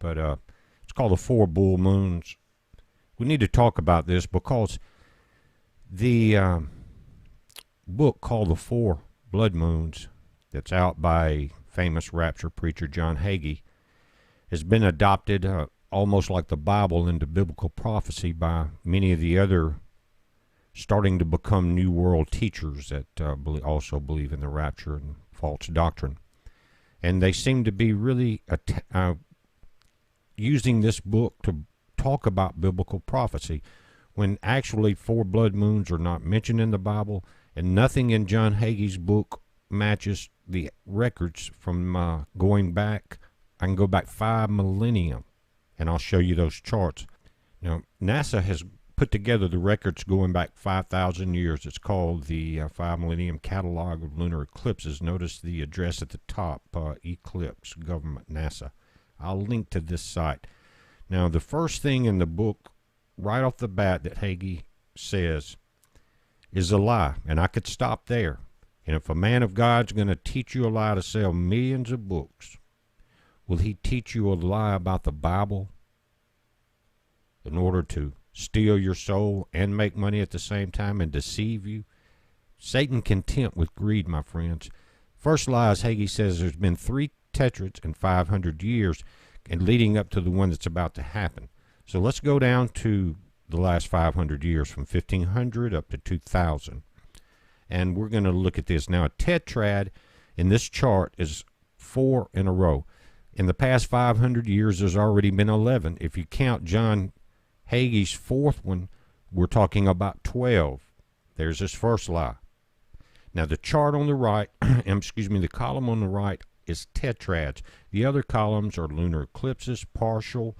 but it's called the Four Bull Moons. We need to talk about this because the book called The Four Blood Moons, that's out by famous rapture preacher John Hagee, has been adopted almost like the Bible into biblical prophecy by many of the other starting to become New World teachers that also believe in the rapture and false doctrine. And they seem to be really using this book to talk about biblical prophecy, when actually four blood moons are not mentioned in the Bible, and nothing in John Hagee's book matches the records from going back. I can go back 5 millennium, and I'll show you those charts. Now, NASA has put together the records going back 5,000 years. It's called the 5 Millennium Catalog of Lunar Eclipses. Notice the address at the top, Eclipse Government, NASA. I'll link to this site. Now, the first thing in the book, right off the bat, that Hagee says is a lie, and I could stop there. And if a man of God's going to teach you a lie to sell millions of books, will he teach you a lie about the Bible in order to steal your soul and make money at the same time and deceive you? Satan content with greed, my friends. First lie is Hagee says there's been 3 tetrads in 500 years, and leading up to the one that's about to happen. So let's go down to the last 500 years, from 1500 up to 2000. And we're going to look at this. Now, a tetrad in this chart is 4 in a row. In the past 500 years, there's already been 11. If you count John Hagee's 4th one, we're talking about 12. There's his first lie. Now, the chart on the right, the column on the right is tetrads. The other columns are lunar eclipses, partial,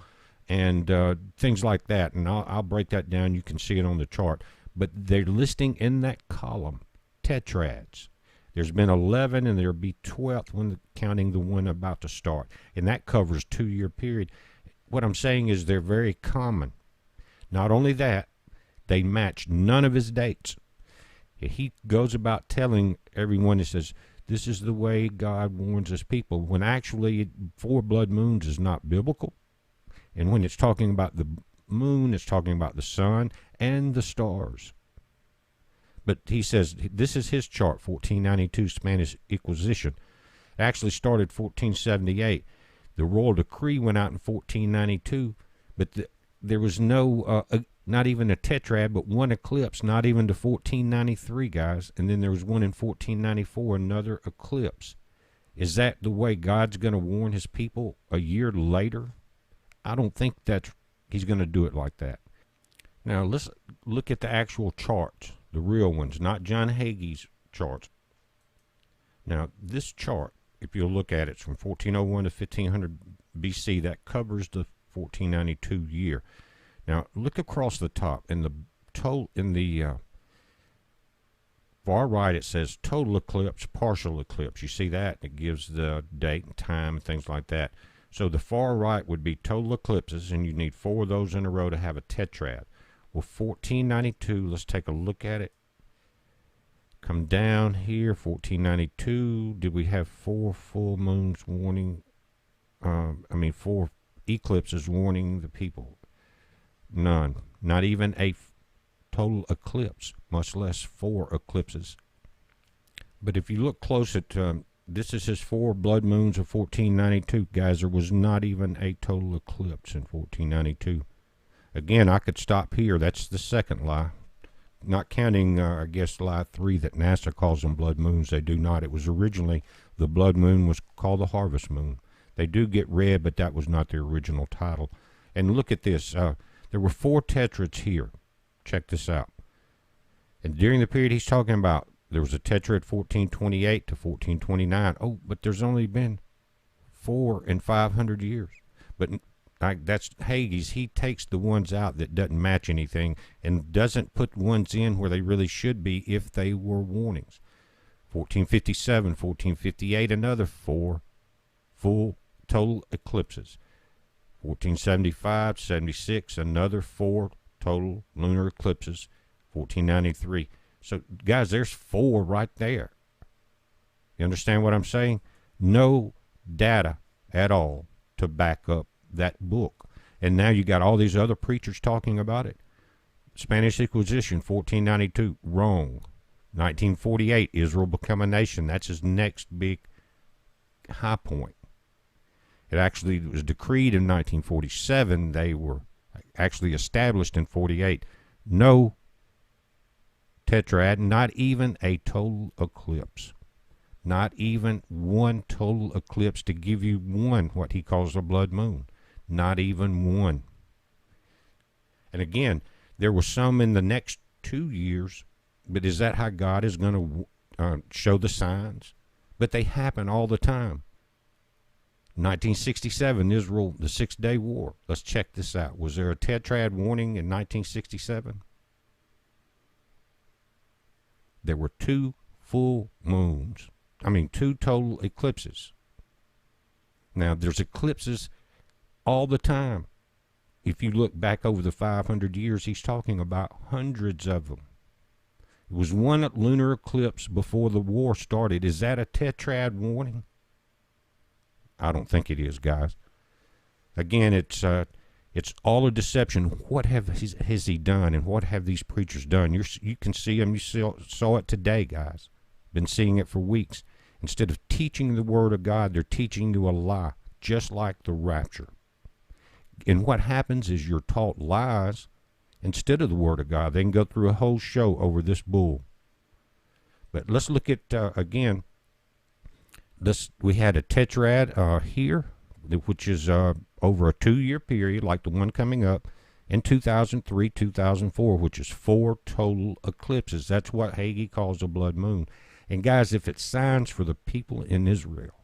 and things like that. And I'll break that down. You can see it on the chart. But they're listing in that column tetrads. There's been 11, and there'll be 12th when counting the one about to start. And that covers 2-year period. What I'm saying is they're very common. Not only that, they match none of his dates. He goes about telling everyone, he says, this is the way God warns his people, when actually 4 blood moons is not biblical. And when it's talking about the moon, it's talking about the sun and the stars. But he says, this is his chart, 1492 Spanish Inquisition. It actually started 1478. The royal decree went out in 1492, but there was no, not even a tetrad, but one eclipse, not even to 1493, guys. And then there was one in 1494, another eclipse. Is that the way God's going to warn his people a year later? I don't think he's going to do it like that. Now, let's look at the actual charts, the real ones, not John Hagee's charts. Now, this chart, if you'll look at it, it's from 1401 to 1500 BC. That covers the 1492 year. Now, look across the top. In the far right, it says total eclipse, partial eclipse. You see that? It gives the date and time and things like that. So the far right would be total eclipses, and you need 4 of those in a row to have a tetrad. Well, 1492, let's take a look at it. Come down here, 1492. Did we have 4 full moons warning? 4 eclipses warning the people? None. Not even a total eclipse, much less 4 eclipses. But if you look close at, this is his 4 blood moons of 1492. Guys, there was not even a total eclipse in 1492. Again, I could stop here. That's the second lie. Not counting, I guess, lie 3 that NASA calls them blood moons. They do not. It was originally, the blood moon was called the harvest moon. They do get red, but that was not their original title. And look at this. There were 4 tetrads here. Check this out. And during the period he's talking about, there was a tetrad 1428 to 1429. Oh, but there's only been 4 in 500 years. But that's Hagee's. He takes the ones out that doesn't match anything and doesn't put ones in where they really should be if they were warnings. 1457, 1458, another 4 full total eclipses. 1475, 76, another 4 total lunar eclipses. 1493. So, guys, there's 4 right there. You understand what I'm saying? No data at all to back up that book. And now you got all these other preachers talking about it. Spanish Inquisition, 1492, wrong. 1948, Israel become a nation. That's his next big high point. It actually was decreed in 1947. They were actually established in 48. No tetrad, not even a total eclipse. Not even one total eclipse to give you one, what he calls a blood moon. Not even one. And again, there were some in the next 2 years, but is that how God is going to show the signs? But they happen all the time. 1967, Israel, the 6-Day War. Let's check this out. Was there a tetrad warning in 1967? There were 2 full moons. I mean, 2 total eclipses. Now, there's eclipses all the time. If you look back over the 500 years, he's talking about hundreds of them. It was one lunar eclipse before the war started. Is that a tetrad warning? I don't think it is, guys. Again, it's all a deception. What has he done, and what have these preachers done? You can see them. You saw it today, guys. Been seeing it for weeks. Instead of teaching the Word of God, they're teaching you a lie, just like the rapture. And what happens is you're taught lies instead of the Word of God. They can go through a whole show over this bull. But let's look at, again, we had a tetrad here, which is over a 2-year period, like the one coming up, in 2003, 2004, which is 4 total eclipses. That's what Hagee calls a blood moon. And guys, if it's signs for the people in Israel,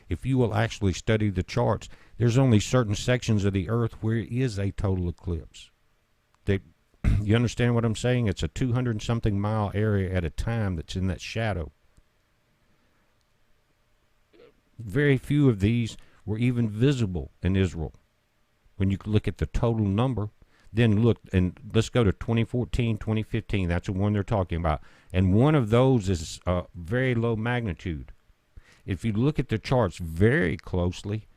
if you will actually study the charts, there's only certain sections of the earth where it is a total eclipse. You understand what I'm saying? It's a 200-something mile area at a time that's in that shadow. Very few of these were even visible in Israel. When you look at the total number, then look, and let's go to 2014, 2015. That's the one they're talking about. And one of those is very low magnitude. If you look at the charts very closely,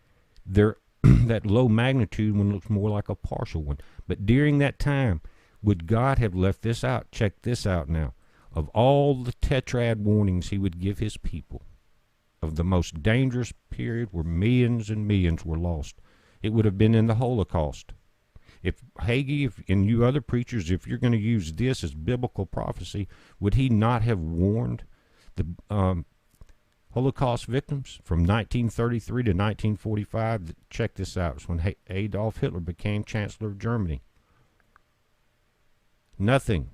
that low magnitude one looks more like a partial one. But during that time, would God have left this out? Check this out now. Of all the tetrad warnings he would give his people, of the most dangerous period where millions and millions were lost, it would have been in the Holocaust. If Hagee and you other preachers, if you're going to use this as biblical prophecy, would he not have warned the Holocaust victims from 1933 to 1945? Check this out. It's when Adolf Hitler became Chancellor of Germany. Nothing